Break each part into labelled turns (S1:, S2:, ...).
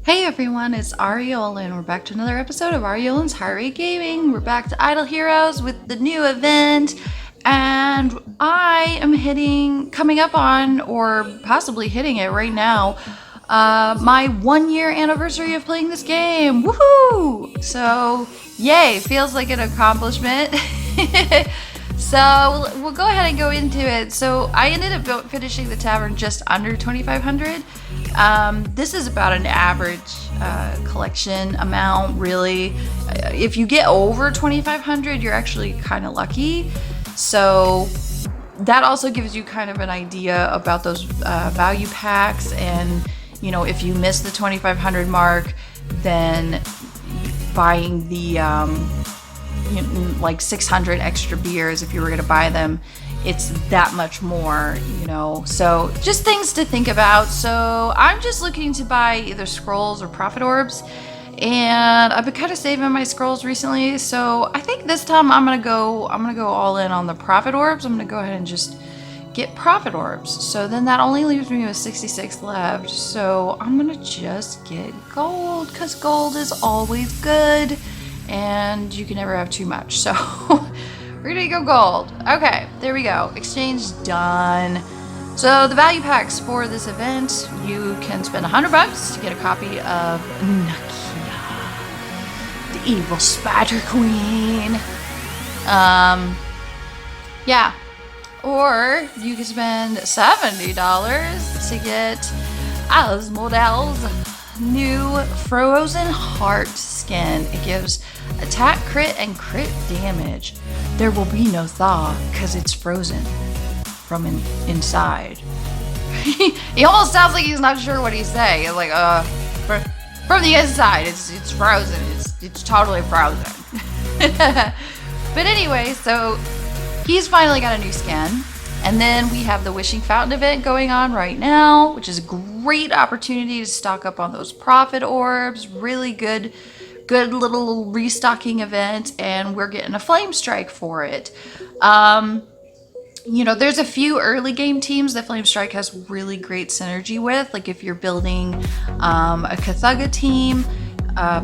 S1: Hey everyone, it's Aureolin. We're back to another episode of Aureolin's Heartrate Gaming. We're back to Idle Heroes with the new event, and I am coming up on, or possibly hitting it right now, my 1 year anniversary of playing this game. Woohoo! So, yay, feels like an accomplishment. So we'll go ahead and go into it. So I ended up finishing the tavern just under 2,500. This is about an average collection amount, really. If you get over 2,500, you're actually kind of lucky. So that also gives you kind of an idea about those value packs. And, you know, if you miss the 2,500 mark, then buying the like 600 extra beers, if you were going to buy them, it's that much more, you know. So just things to think about. So I'm just looking to buy either scrolls or profit orbs, and I've been kind of saving my scrolls recently. So I think this time I'm gonna go all in on the profit orbs. I'm gonna go ahead and just get profit orbs. So then that only leaves me with 66 left. So I'm gonna just get gold, because gold is always good. And you can never have too much, so we're gonna go gold. Okay, there we go. Exchange done. So the value packs for this event, you can spend $100 to get a copy of Nakia, the evil spider queen. Yeah, or you can spend $70 to get Asmodel's new Frozen Heart skin. It gives attack, crit, and crit damage. There will be no thaw because it's frozen from inside. He almost sounds like he's not sure what he's saying. It's like, from the inside, it's frozen. It's totally frozen. But anyway, so he's finally got a new skin. And then we have the Wishing Fountain event going on right now, which is a great opportunity to stock up on those profit orbs. Really good little restocking event, and we're getting a Flame Strike for it. You know, there's a few early game teams that Flame Strike has really great synergy with. Like if you're building a Cthugga team,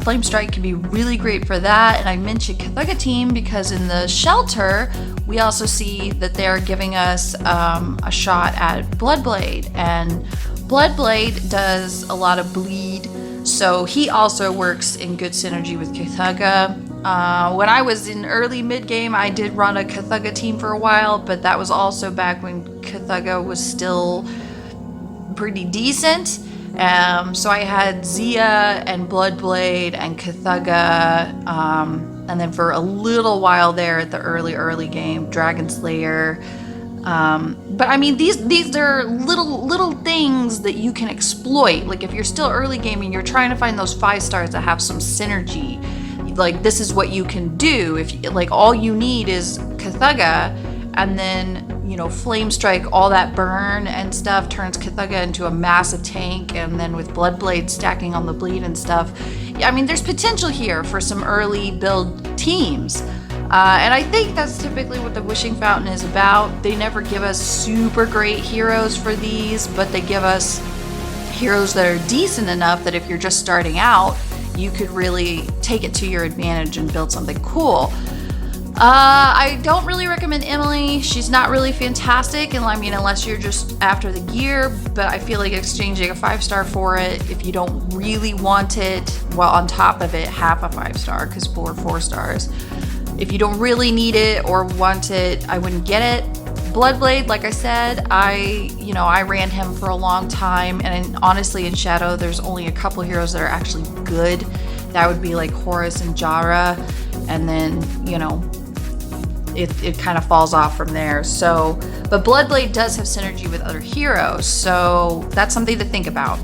S1: Flame Strike can be really great for that. And I mentioned Cthugga team because in the shelter, we also see that they're giving us a shot at Bloodblade. And Bloodblade does a lot of bleed, so he also works in good synergy with Cthugga. When I was in early mid-game, I did run a Cthugga team for a while, but that was also back when Cthugga was still pretty decent. So I had Zia and Bloodblade and Cthugga, and then for a little while there at the early game, Dragon Slayer. But I mean, these are little things that you can exploit. Like if you're still early gaming, you're trying to find those 5 stars that have some synergy. Like this is what you can do. If like all you need is Cthugga, and then you know Flame Strike, all that burn and stuff turns Cthugga into a massive tank, and then with Bloodblade stacking on the bleed and stuff. I mean, there's potential here for some early build teams. And I think that's typically what the Wishing Fountain is about. They never give us super great heroes for these, but they give us heroes that are decent enough that if you're just starting out, you could really take it to your advantage and build something cool. I don't really recommend Emily. She's not really fantastic, and I mean, unless you're just after the gear, but I feel like exchanging a 5-star for it, if you don't really want it, well, on top of it, half a 5-star, because 4 stars. If you don't really need it or want it, I wouldn't get it. Bloodblade, like I said, I ran him for a long time, and honestly in Shadow, there's only a couple heroes that are actually good. That would be like Horus and Jara, and then, you know, it kind of falls off from there. So, but Bloodblade does have synergy with other heroes, so that's something to think about.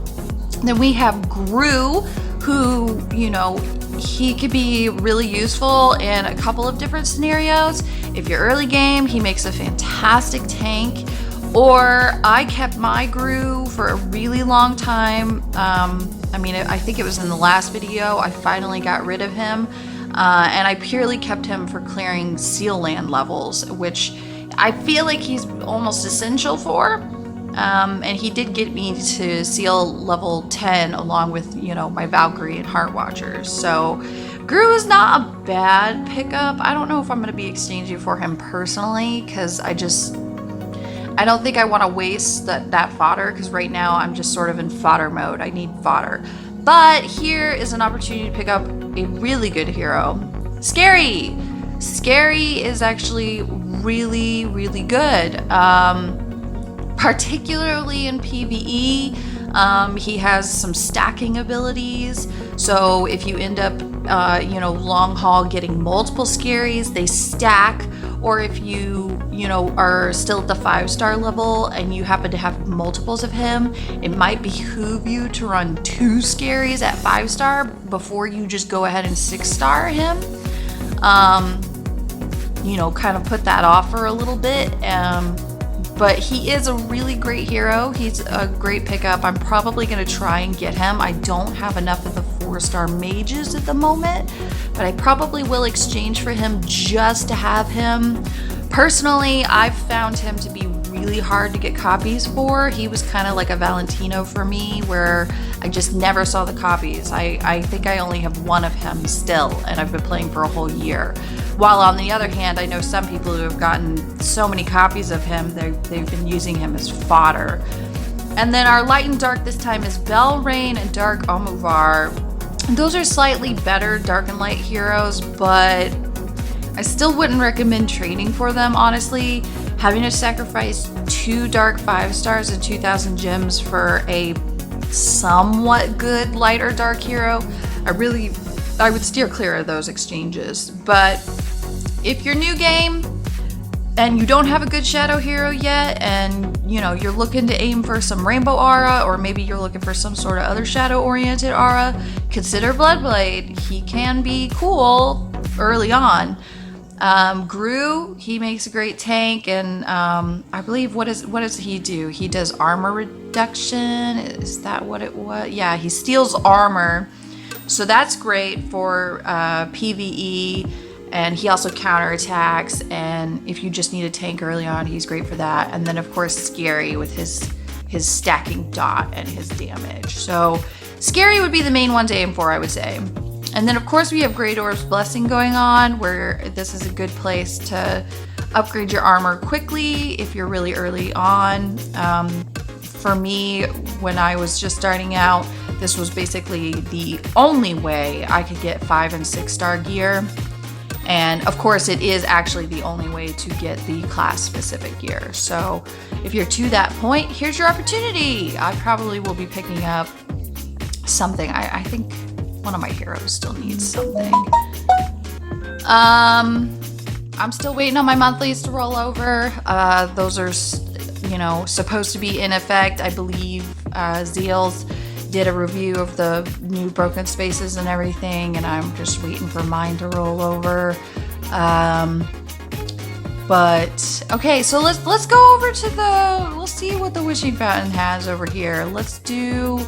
S1: Then we have Groo, who, you know, he could be really useful in a couple of different scenarios. If you're early game, he makes a fantastic tank. Or I kept my Groo for a really long time. I mean, I think it was in the last video, I finally got rid of him. And I purely kept him for clearing Seal Land levels, which I feel like he's almost essential for. And he did get me to seal level 10 along with, you know, my Valkyrie and Heart Watchers. So Groo is not a bad pickup. I don't know if I'm going to be exchanging for him personally, because I don't think I want to waste that fodder, because right now I'm just sort of in fodder mode. I need fodder. But here is an opportunity to pick up a really good hero. Skerei! Skerei is actually really, really good. Particularly in PvE, he has some stacking abilities. So if you end up, you know, long haul getting multiple Skereis, they stack. Or if you know, are still at the 5-star level and you happen to have multiples of him, it might behoove you to run 2 Skereis at 5-star before you just go ahead and 6-star him. You know, kind of put that off for a little bit. But he is a really great hero. He's a great pickup. I'm probably going to try and get him. I don't have enough of the 4-star mages at the moment, but I probably will exchange for him just to have him. Personally, I've found him to be really hard to get copies for. He was kind of like a Valentino for me, where I just never saw the copies. I think I only have one of him still, and I've been playing for a whole year. While on the other hand, I know some people who have gotten so many copies of him, they've been using him as fodder. And then our light and dark this time is Belrain and Dark Amuvor. Those are slightly better dark and light heroes, but I still wouldn't recommend trading for them, honestly. Having to sacrifice 2 dark 5-stars and 2,000 gems for a somewhat good light or dark hero, I would steer clear of those exchanges. But if you're new game and you don't have a good shadow hero yet, and you know, you're looking to aim for some rainbow aura, or maybe you're looking for some sort of other shadow oriented aura, consider Bloodblade. He can be cool early on. Groo, he makes a great tank, and I believe what does he do? He does armor reduction. Is that what it was? Yeah, he steals armor. So that's great for PvE, and he also counterattacks, and if you just need a tank early on, he's great for that. And then of course Skerei with his stacking dot and his damage. So Skerei would be the main one to aim for, I would say. And then of course we have Great Orb's Blessing going on, where this is a good place to upgrade your armor quickly if you're really early on. For me, when I was just starting out, this was basically the only way I could get 5- and 6-star gear. And of course, it is actually the only way to get the class-specific gear. So if you're to that point, here's your opportunity. I probably will be picking up something. I think one of my heroes still needs something. I'm still waiting on my monthlies to roll over. Those are, you know, supposed to be in effect. I believe Zeals did a review of the new broken spaces and everything, and I'm just waiting for mine to roll over. But okay, so let's go over to we'll see what the wishing fountain has over here. Let's do.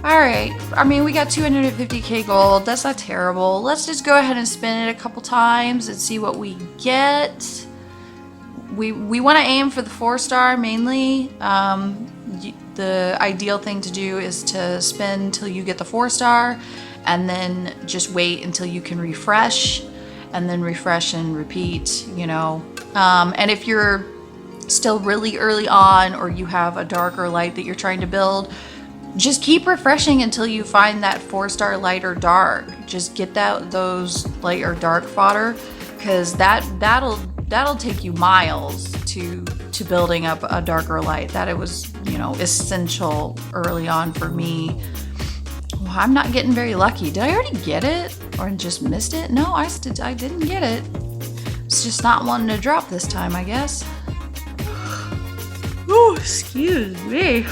S1: All right, I mean, we got 250k gold. That's not terrible. Let's just go ahead and spin it a couple times and see what we get. We want to aim for the 4-star mainly. The ideal thing to do is to spin till you get the 4-star, and then just wait until you can refresh, and then refresh and repeat, you know. And if you're still really early on, or you have a dark or light that you're trying to build, just keep refreshing until you find that 4-star light or dark. Just get those light or dark fodder, because that'll take you miles to building up a darker light. That it was, you know, essential early on for me. Well, I'm not getting very lucky. Did I already get it, or just missed it? No, I didn't get it. It's just not wanting to drop this time, I guess. Oh, excuse me.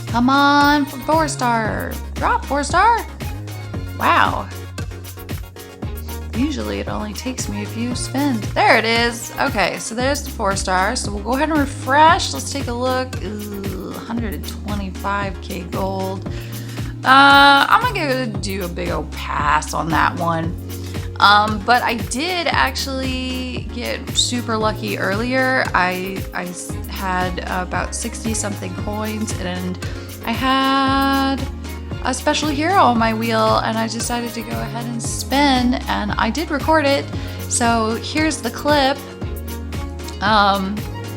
S1: Come on, 4-star. Drop 4-star. Wow. Usually it only takes me a few spins. There it is. Okay, so there's the 4-star. So we'll go ahead and refresh. Let's take a look. Ooh, 125k gold. I'm gonna do a big old pass on that one. But I did actually get super lucky earlier. I had about 60 something coins, and I had a special hero on my wheel, and I decided to go ahead and spin, and I did record it. So here's the clip.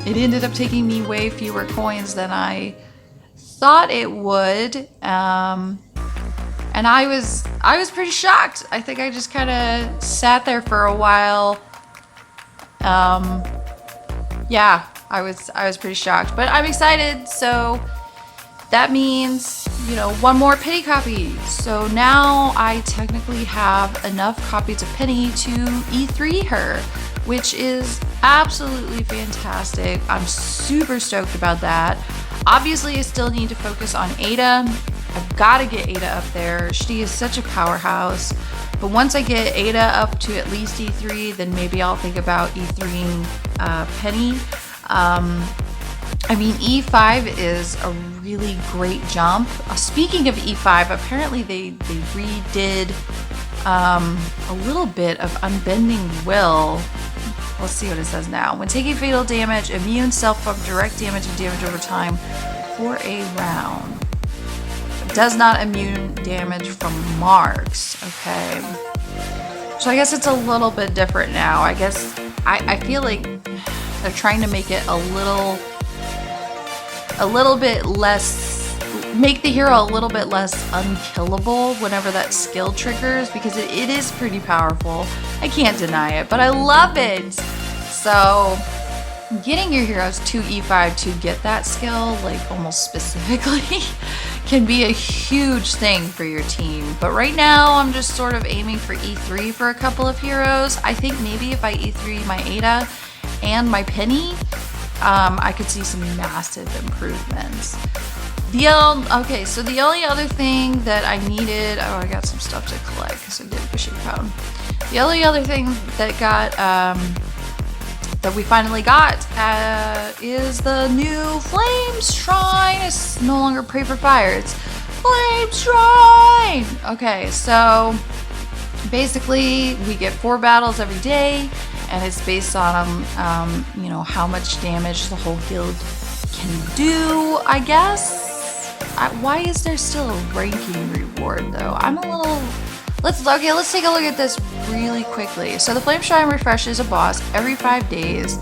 S1: It ended up taking me way fewer coins than I thought it would. And I was pretty shocked. I think I just kind of sat there for a while. Yeah, I was pretty shocked, but I'm excited. So that means, you know, one more Penny copy. So now I technically have enough copies of Penny to E3 her, which is absolutely fantastic. I'm super stoked about that. Obviously, I still need to focus on Ada. I've got to get Ada up there. She is such a powerhouse. But once I get Ada up to at least E3, then maybe I'll think about E3ing Penny. I mean, E5 is a really great jump. Speaking of E5, apparently they redid a little bit of Unbending Will. Let's see what it says now. When taking fatal damage, immune self-up direct damage and damage over time for a round. Does not immune damage from marks. Okay. So I guess it's a little bit different now. I guess I feel like they're trying to make it a little bit less, make the hero a little bit less unkillable whenever that skill triggers, because it is pretty powerful. I can't deny it, but I love it. So getting your heroes to E5 to get that skill, like almost specifically, can be a huge thing for your team. But right now I'm just sort of aiming for E3 for a couple of heroes. I think maybe if I E3 my Ada and my Penny, I could see some massive improvements. Okay, so the only other thing that I needed, oh, I got some stuff to collect because I did Fishing Pound. The only other thing that that we finally got is the new Flame Shrine. It's no longer Pray for Fire, it's Flame Shrine. Okay, so basically we get 4 battles every day, and it's based on you know, how much damage the whole guild can do, I guess. Why is there still a ranking reward though? I'm a little... Let's take a look at this really quickly. So the Flame Shrine refreshes a boss every 5 days,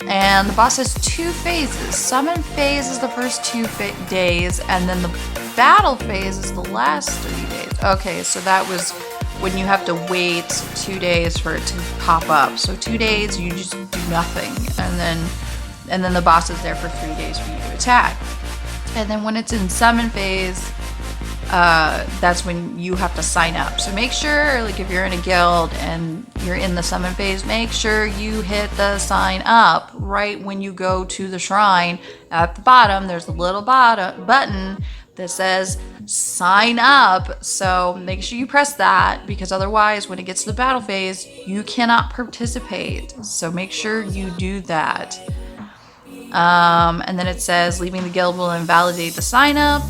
S1: and the boss has 2 phases. Summon phase is the first 2 days, and then the battle phase is the last 3 days. Okay, so that was when you have to wait 2 days for it to pop up. So 2 days you just do nothing, and then the boss is there for 3 days for you to attack. And then when it's in summon phase, that's when you have to sign up. So make sure, like if you're in a guild and you're in the summon phase, make sure you hit the sign up right when you go to the shrine. At the bottom, there's a little button that says sign up. So make sure you press that, because otherwise when it gets to the battle phase, you cannot participate. So make sure you do that. And then it says leaving the guild will invalidate the sign up.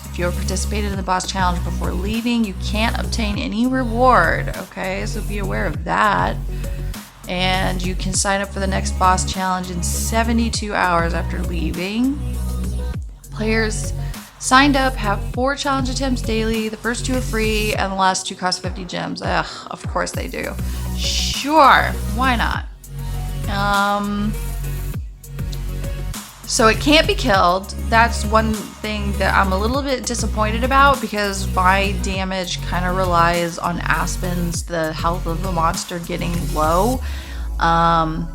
S1: If you have participated in the boss challenge before leaving, you can't obtain any reward. Okay, so be aware of that. And you can sign up for the next boss challenge in 72 hours after leaving. Players signed up have 4 challenge attempts daily. The first 2 are free, and the last 2 cost 50 gems. Ugh, of course they do. Sure, why not? So it can't be killed. That's one thing that I'm a little bit disappointed about, because my damage kind of relies on Aspen's, the health of the monster, getting low. And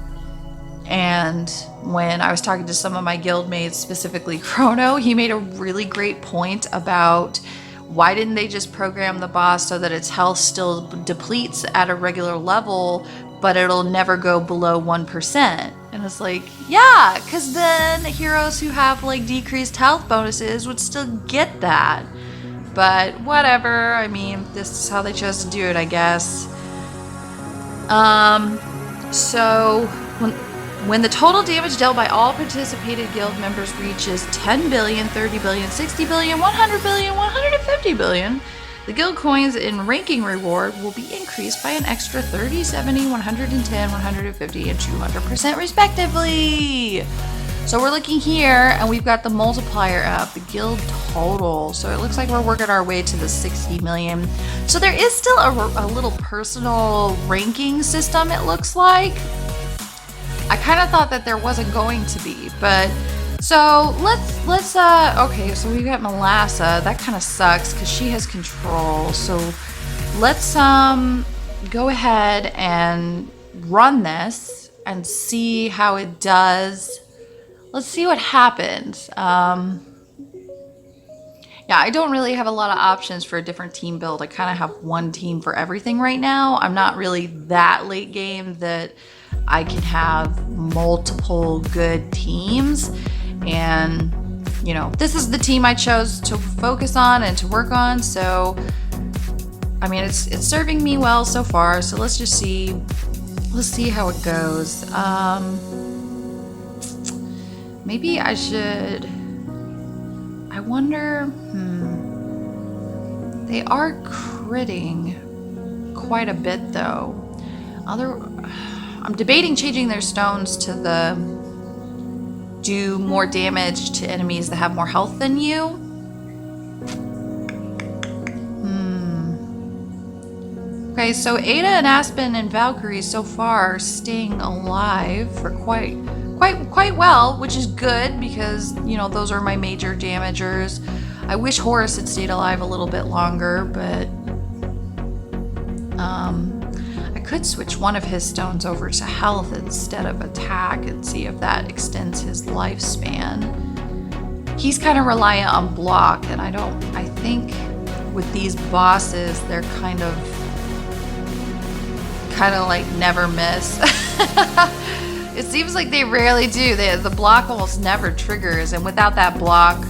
S1: when I was talking to some of my guildmates, specifically Chrono, he made a really great point about why didn't they just program the boss so that its health still depletes at a regular level, but it'll never go below 1%. And it's like, yeah, because then heroes who have like decreased health bonuses would still get that. But whatever, I mean, this is how they chose to do it, I guess. So when the total damage dealt by all participated guild members reaches 10 billion, 30 billion, 60 billion, 100 billion, 150 billion, The guild coins in ranking reward will be increased by an extra 30, 70, 110, 150, and 200% respectively. So we're looking here and we've got the multiplier up, the guild total. So it looks like we're working our way to the 60 million. So there is still a little personal ranking system, it looks like. I kind of thought that there wasn't going to be, but so let's okay, so we've got Melassa. That kind of sucks because she has control. So let's go ahead and run this and see how it does. Let's see what happens. Yeah, I don't really have a lot of options for a different team build. I kind of have one team for everything right now. I'm not really that late game that I can have multiple good teams. And, you know, this is the team I chose to focus on and to work on. So, I mean, it's serving me well so far. So let's just see. Let's see how it goes. Maybe I should. I wonder. They are critting quite a bit, though. I'm debating changing their stones to the do more damage to enemies that have more health than you. Okay, so Ada and Aspen and Valkyrie so far are staying alive for quite well, which is good because, you know, those are my major damagers. I wish Horus had stayed alive a little bit longer, but I could switch one of his stones over to health instead of attack and see if that extends his lifespan. He's kind of reliant on block, and I think with these bosses, they're kind of like never miss. It seems like they rarely do. The block almost never triggers, and without that block,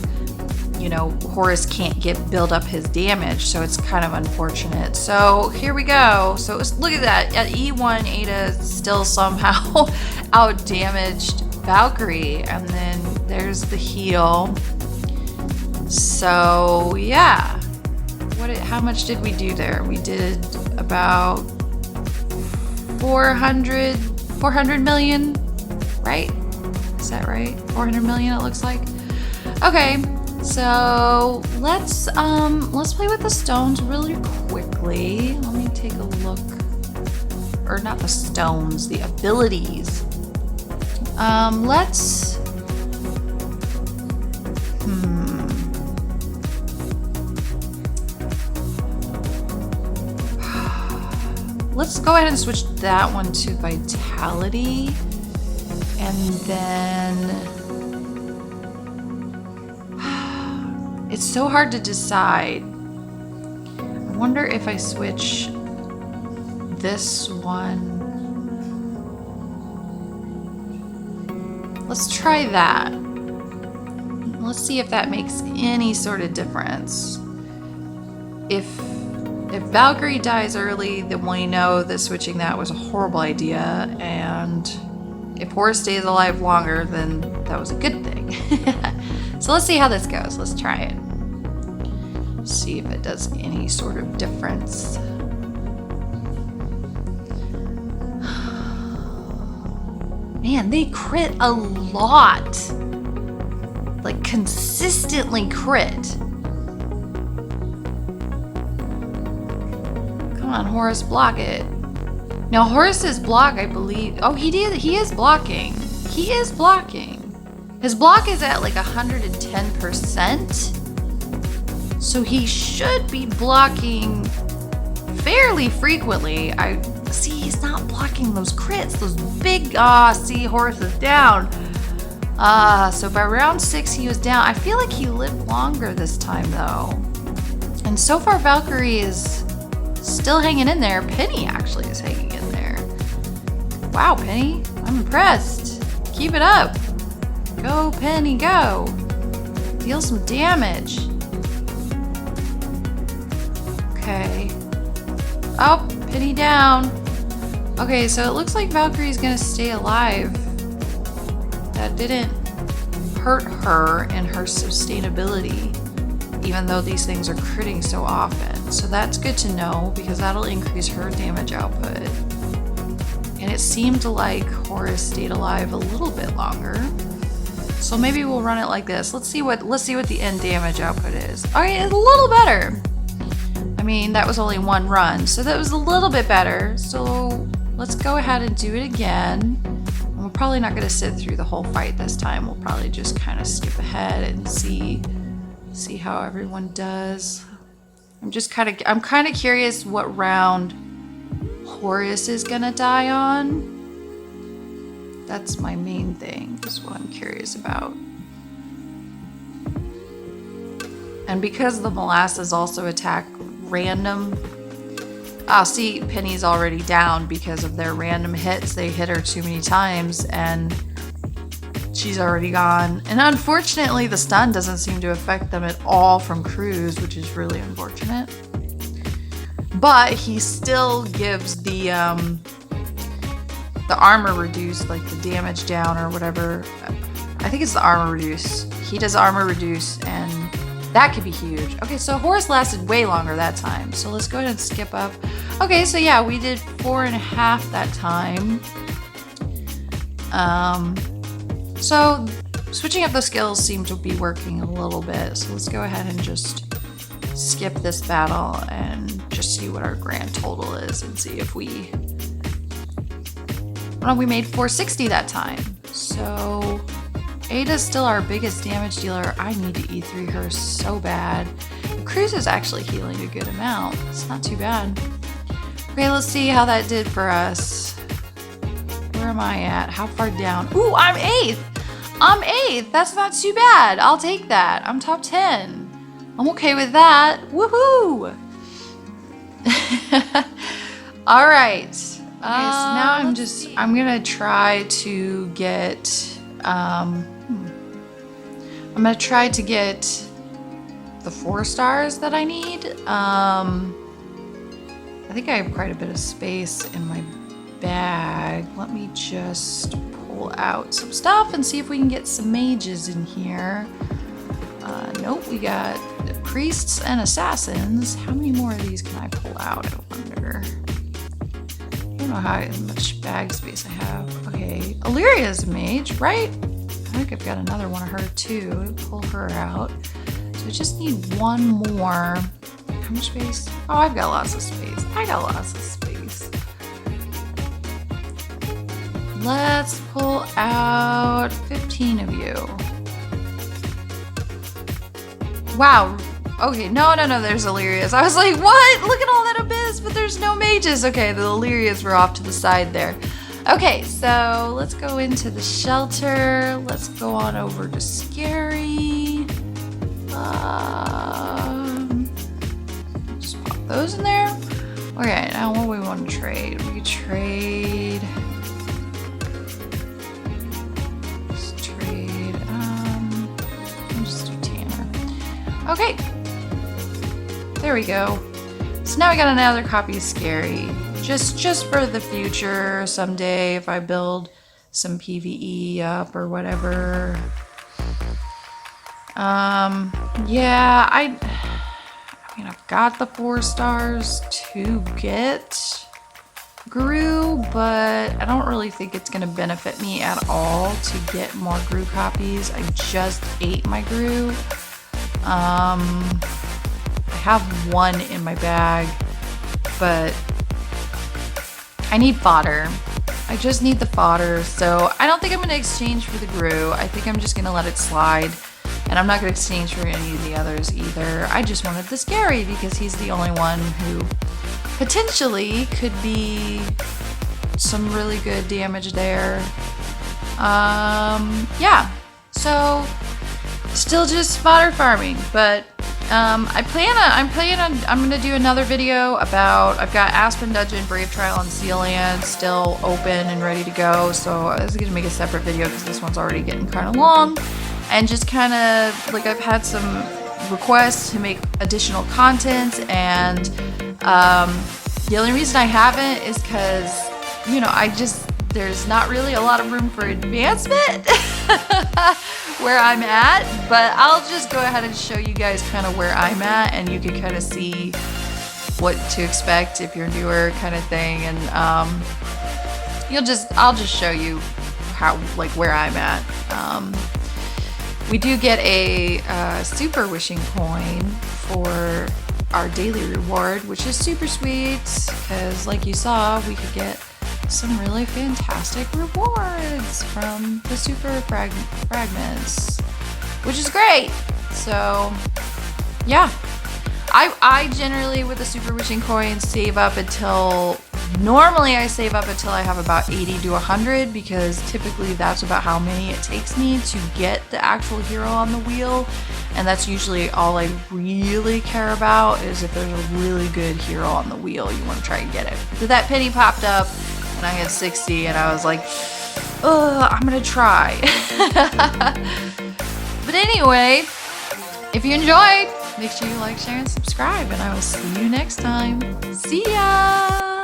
S1: you know, Horus can't build up his damage, so it's kind of unfortunate. So here we go. So look at that. At E1, Ada still somehow out-damaged Valkyrie, and then there's the heal. So yeah, how much did we do there? We did about 400 million, right? Is that right? 400 million it looks like. Okay. So let's play with the stones really quickly. Let me take a look. Or not the stones, the abilities. Let's go ahead and switch that one to vitality. And then it's so hard to decide. I wonder if I switch this one. Let's try that. Let's see if that makes any sort of difference. If Valkyrie dies early, then we know that switching that was a horrible idea. And if Horus stays alive longer, then that was a good thing. So let's see how this goes. Let's try it. See if it does any sort of difference. Man, they crit a lot. Like consistently crit. Come on, Horus, block it. Now Horus's block, I believe. Oh, he is blocking. He is blocking. His block is at like 110%. So he should be blocking fairly frequently. I see he's not blocking those crits, those big, see, Horus is down. So by round 6 he was down. I feel like he lived longer this time though. And so far Valkyrie is still hanging in there. Penny actually is hanging in there. Wow, Penny, I'm impressed. Keep it up. Go, Penny, go. Deal some damage. Okay. Oh, Penny down. Okay, so it looks like Valkyrie's gonna stay alive. That didn't hurt her and her sustainability. even though these things are critting so often. So that's good to know because that'll increase her damage output. And it seemed like Horus stayed alive a little bit longer. So maybe we'll run it like this. Let's see what the end damage output is. Okay, it's a little better. I mean, that was only one run, so that was a little bit better. So let's go ahead and do it again. And we're probably not gonna sit through the whole fight this time. We'll probably just kind of skip ahead and see how everyone does. I'm kind of curious what round Horus is gonna die on. That's my main thing, is what I'm curious about. And because the molasses also attack random, see, Penny's already down because of their random hits. They hit her too many times and she's already gone. And unfortunately, the stun doesn't seem to affect them at all from Cruz, which is really unfortunate. But he still gives the armor reduce, like the damage down or whatever. I think it's the armor reduce. He does armor reduce, and that could be huge. Okay, so Horus lasted way longer that time. So let's go ahead and skip up. Okay, so yeah, we did 4.5 that time. So switching up the skills seem to be working a little bit. So let's go ahead and just skip this battle and just see what our grand total is and see if we... Oh, we made 460 that time. So Ada's still our biggest damage dealer. I need to E3 her so bad. Cruz is actually healing a good amount. It's not too bad. Okay, let's see how that did for us. Where am I at? How far down? Ooh, I'm 8th! I'm 8th! That's not too bad. I'll take that. I'm top 10. I'm okay with that. Woohoo! All right. Okay, so now I'm gonna try to get, I'm gonna try to get the 4 stars that I need. I think I have quite a bit of space in my bag. Let me just pull out some stuff and see if we can get some mages in here. Nope, we got priests and assassins. How many more of these can I pull out, I wonder? I don't know how much bag space I have. Okay, Illyria's a mage, right? I think I've got another one of her too. Pull her out. So I just need one more. How much space? Oh, I've got lots of space. I got lots of space. Let's pull out 15 of you. Wow. Okay, no, there's Illyrias. I was like, what? Look at all that abyss, but there's no mages. Okay, the Illyrias were off to the side there. Okay, so let's go into the shelter. Let's go on over to Skerei. Just pop those in there. Okay, now what do we want to trade? We could trade... Let's trade, I'll just do Tanner. Okay. There we go. So now we got another copy of Skerei. Just for the future, someday if I build some PvE up or whatever. Yeah, I mean, I've got the 4 stars to get Groo, but I don't really think it's gonna benefit me at all to get more Groo copies. I just ate my Groo. I have 1 in my bag, but I need fodder. I just need the fodder, so I don't think I'm going to exchange for the Groo. I think I'm just going to let it slide, and I'm not going to exchange for any of the others either. I just wanted the Skerei because he's the only one who potentially could be some really good damage there. Yeah, so still just fodder farming, but I'm gonna do another video about, I've got Aspen Dungeon, Brave Trial, and Sealand still open and ready to go, so I was gonna make a separate video because this one's already getting kind of long, and just kind of, like, I've had some requests to make additional content, and the only reason I haven't is because, you know, there's not really a lot of room for advancement. where I'm at, but I'll just go ahead and show you guys kind of where I'm at, and you can kind of see what to expect if you're newer, kind of thing. And I'll just show you how, like, where I'm at. We do get a super wishing coin for our daily reward, which is super sweet because, like you saw, we could get some really fantastic rewards from the super fragments, which is great. So yeah, I generally, with the super wishing coins, save up until, normally I save up until I have about 80 to 100, because typically that's about how many it takes me to get the actual hero on the wheel. And that's usually all I really care about, is if there's a really good hero on the wheel, you want to try and get it. So that penny popped up and I had 60 and I was like, oh, I'm gonna try. But anyway, if you enjoyed, make sure you like, share, and subscribe, and I will see you next time. See ya!